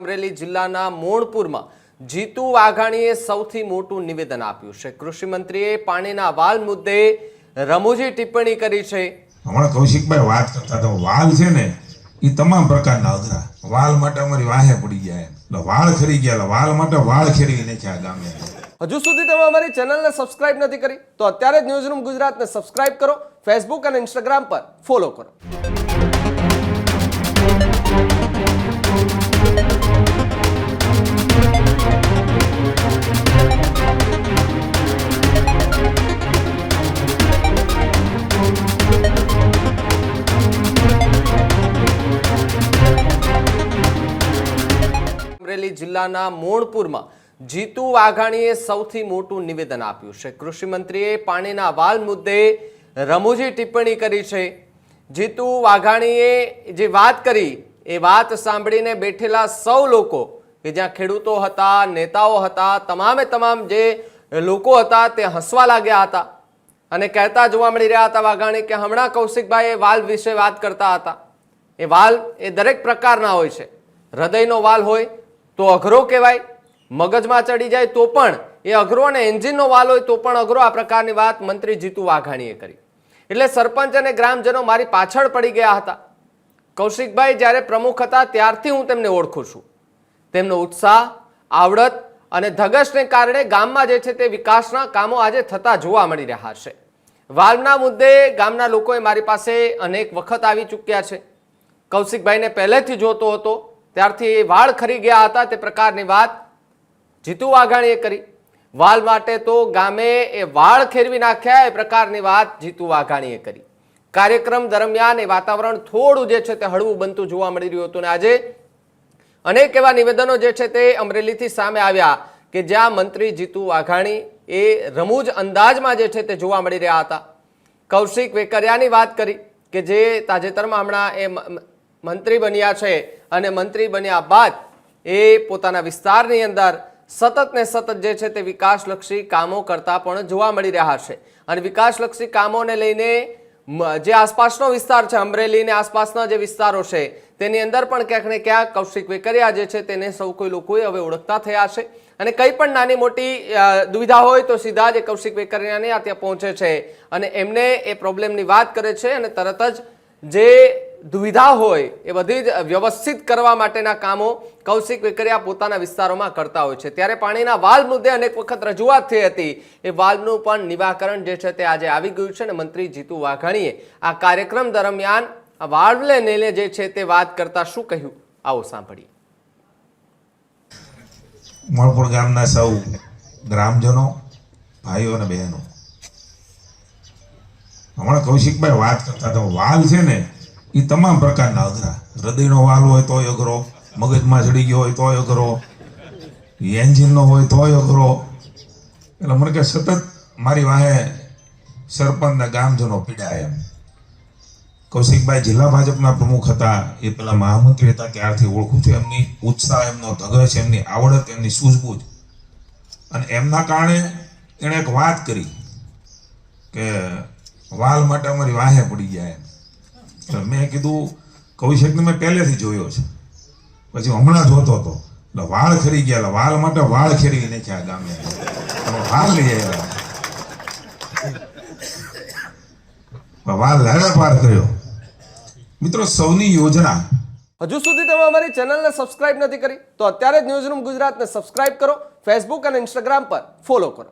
અમરેલી જિલ્લાના મોણપુરમાં જીતુ વાઘાણીએ સૌથી મોટું નિવેદન આપ્યું છે। કૃષિ મંત્રીએ પાણીના વાલ મુદ્દે રમૂજી ટિપ્પણી કરી છે। હમણાં કૌશિકભાઈ વાત કરતા હતા, વાલ છે ને એ તમામ પ્રકારના અઘરા વાલ માટે અમારી વાહે પડી ગયા, એટલે વાળ ખરી ગયા, વાલ માટે વાળ ખેરવી નાખ્યા ગામે। હજુ સુધી તમે અમારી ચેનલને સબસ્ક્રાઇબ નથી કરી તો અત્યારે જ ન્યૂઝરૂમ ગુજરાતને સબસ્ક્રાઇબ કરો, ફેસબુક અને ઇન્સ્ટાગ્રામ પર ફોલો કરો। અમરેલી જિલ્લાના મોણપુરમાં જીતુ વાઘાણીએ સૌથી મોટું નિવેદન આપ્યું છે। કૃષિ મંત્રીએ પાણીના વાલ મુદ્દે રમૂજી ટિપ્પણી કરી છે। જીતુ વાઘાણીએ જે વાત કરી એ વાત સાંભળીને બેઠેલા સૌ લોકો કે જ્યાં ખેડૂતો હતા, નેતાઓ હતા, તમામે તમામ જે લોકો હતા તે હસવા લાગ્યા હતા અને કહેતા જોવા મળી રહ્યા હતા વાઘાણી કે હમણાં કૌશિકભાઈ એ વાલ વિશે વાત કરતા હતા। એ વાલ એ દરેક પ્રકારના હોય છે, હૃદયનો વાલ હોય તો અઘરો કહેવાય, મગજમાં ચડી જાય તો પણ એ અઘરો, અને એન્જિનનો વાલ હોય તો પણ અઘરો। આ પ્રકારની વાત મંત્રી જીતુ વાઘાણીએ કરી એટલે સરપંચ અને ગ્રામજનો મારી પાછળ પડી ગયા હતા। કૌશિકભાઈ જ્યારે પ્રમુખ હતા ત્યારથી હું તેમને ઓળખું છું। તેમનો ઉત્સાહ, આવડત અને ધગશને કારણે ગામમાં જે છે તે વિકાસના કામો આજે થતા જોવા મળી રહ્યા છે। વાલના મુદ્દે ગામના લોકોએ મારી પાસે અનેક વખત આવી ચૂક્યા છે। કૌશિકભાઈને પહેલેથી જોતો હતો ત્યારથી એ વાળ ખરી ગયા હતા, તે પ્રકારની વાત જીતુ વાઘાણીએ કરી। વાલ માટે તો ગામે એ વાળ ખેરવી નાખ્યા, એ પ્રકારની વાત જીતુ વાઘાણીએ કરી। કાર્યક્રમ દરમિયાન એ વાતાવરણ થોડું જે છે તે હળવું બનતું જોવા મળી રહ્યું હતું, અને આજે અનેક એવા નિવેદનો જે છે તે અમરેલીથી સામે આવ્યા કે જ્યાં મંત્રી જીતુ વાઘાણી એ રમૂજ અંદાજમાં જે છે તે જોવા મળી રહ્યા હતા। કૌશિક વેકરિયાની વાત કરી કે જે તાજેતરમાં હમણાં એ મંત્રી બન્યા છે અને મંત્રી બન્યા બાદ એ પોતાના વિસ્તારની અંદર સતત ને સતત જે છે તે વિકાસલક્ષી કામો કરતા પણ જોવા મળી રહ્યા છે। અને વિકાસલક્ષી કામોને લઈને જે આસપાસનો વિસ્તાર છે, અમરેલી ને આસપાસના જે વિસ્તારો છે તેની અંદર પણ ક્યાંક ને ક્યાંક કૌશિક વેકરિયા જે છે તેને સૌ કોઈ લોકોએ હવે ઓળખતા થયા છે, અને કંઈ પણ નાની મોટી દુવિધા હોય તો સીધા જ કૌશિક વેકરિયાને ત્યાં પહોંચે છે અને એમને એ પ્રોબ્લેમની વાત કરે છે, અને તરત જ જે દુવિધા હોય એ બધી જ વ્યવસ્થિત કરવા માટેના કામો કૌશિક વેકરિયા પોતાના વિસ્તારોમાં કરતા હોય છે। ત્યારે પાણીના વાલ મુદ્દે અનેક વખત રજૂઆત થઈ હતી, એ વાલનું પણ નિરાકરણ જે છે તે આજે આવી ગયું છે, અને મંત્રી જીતુ વાઘાણીએ આ કાર્યક્રમ દરમિયાન આ વાલને લઈને જે છે તે વાત કરતા શું કહ્યું, આવો સાંભળીએ। મોણપુર ગામના સૌ ગ્રામજનો, ભાઈઓ અને બહેનો, હમણાં કૌશિકભાઈ વાત કરતા હતા, વાલ છે ને એ તમામ પ્રકારના અઘરા, હૃદયનો વાલ હોય તોય અઘરો, મગજમાં ચડી ગયો હોય તોય અઘરો, એન્જિનનો હોય તોય અઘરો। એટલે મને કે સતત મારી વાહે સરપંચના ગામજનો પીડાય એમ। કૌશિકભાઈ જિલ્લા ભાજપના પ્રમુખ હતા, એ પેલા મહામંત્રી હતા ત્યારથી ઓળખું છું। એમની ઉત્સાહ, એમનો ધગશ, એમની આવડત, એમની સૂઝબૂઝ, અને એમના કારણે એણે એક વાત કરી કે વાલ માટે અમારી વાહે પડી ગયા એમ। મેં કીધું કૌશિકને મેં પહેલેથી જોયો છે, પછી હમણાં જોતો હતો, એટલે વાળ ખરી ગયા, વાલ માટે વાળ ખેરવી નાખ્યા ગામે, વાળ લઈ આવ્યા, વાલ લાડા પાર કર્યો। મિત્રો, સૌની યોજના। હજુ સુધી તમે અમારી ચેનલને સબસ્ક્રાઇબ નથી કરી તો અત્યારે જ ન્યૂઝરૂમ ગુજરાતને સબસ્ક્રાઇબ કરો, ફેસબુક અને ઇન્સ્ટાગ્રામ પર ફોલો કરો।